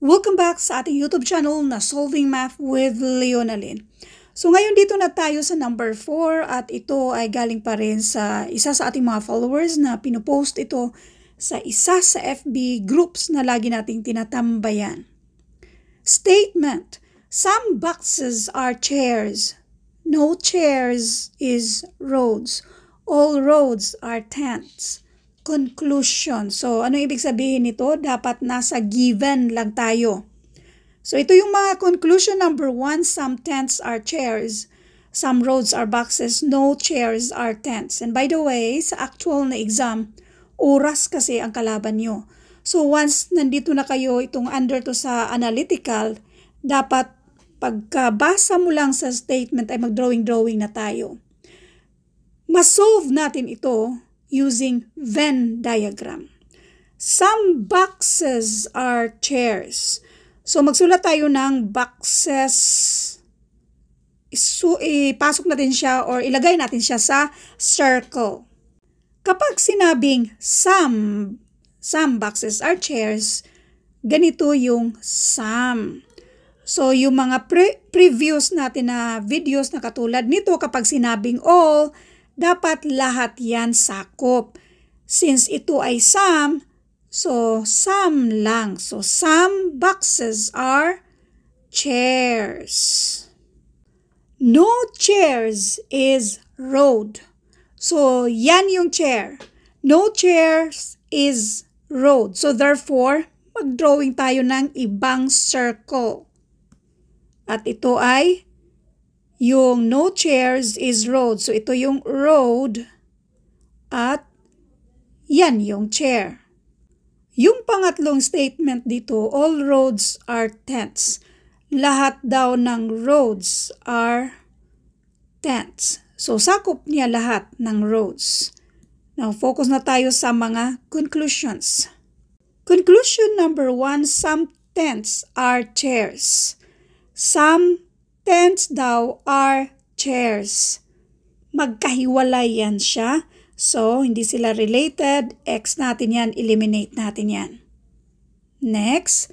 Welcome back sa ating YouTube channel na Solving Math with Leonalyn. So ngayon dito na tayo sa number 4 at ito ay galing pa rin sa isa sa ating mga followers na pinupost ito sa isa sa FB groups na lagi nating tinatambayan. Statement: some boxes are chairs. No chairs is roads. All roads are tents. Conclusion. So, ano ibig sabihin nito? Dapat nasa given lang tayo. So, ito yung mga conclusion. Number 1, some tents are chairs. Some roads are boxes. No chairs are tents. And by the way, sa actual na exam, oras kasi ang kalaban nyo. So, once nandito na kayo, itong under to sa analytical, dapat pagkabasa mo lang sa statement ay mag-drawing-drawing na tayo. Masolve natin ito using Venn diagram. Some boxes are chairs. So, magsulat tayo ng boxes. Ipasok natin siya or ilagay natin siya sa circle. Kapag sinabing some boxes are chairs, ganito yung some. So, yung mga previous natin na videos na katulad nito, kapag sinabing all, dapat lahat yan sakop. Since ito ay some, so some lang. So some boxes are chairs. No chairs is road. So yan yung chair. No chairs is road. So therefore, mag-drawing tayo ng ibang circle. At ito ay yung no chairs is road. So, ito yung road at yan yung chair. Yung pangatlong statement dito, all roads are tents. Lahat daw ng roads are tents. So, sakop niya lahat ng roads. Now, focus na tayo sa mga conclusions. Conclusion number 1, some tents are chairs. Some tents daw are chairs. Magkahiwalay yan siya. So, hindi sila related. X natin yan. Eliminate natin yan. Next,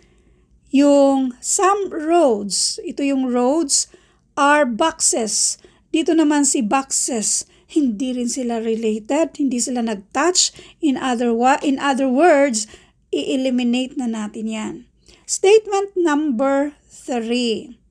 yung some roads. Ito yung roads are boxes. Dito naman si boxes. Hindi rin sila related. Hindi sila nag-touch. In other words, i-eliminate na natin yan. Statement number 3.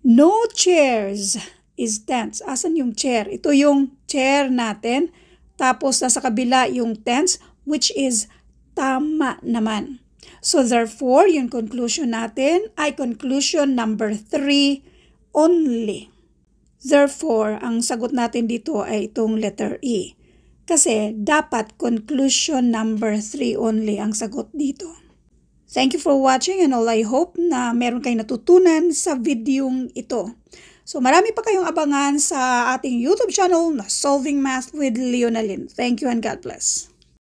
No chairs is tents. Asan yung chair? Ito yung chair natin. Tapos nasa kabila yung tents, which is tama naman. So therefore, yung conclusion natin ay conclusion number 3 only. Therefore, ang sagot natin dito ay itong letter E. Kasi dapat conclusion number 3 only ang sagot dito. Thank you for watching and all I hope na meron kayong natutunan sa videong ito. So marami pa kayong abangan sa ating YouTube channel na Solving Math with Leonalyn. Thank you and God bless.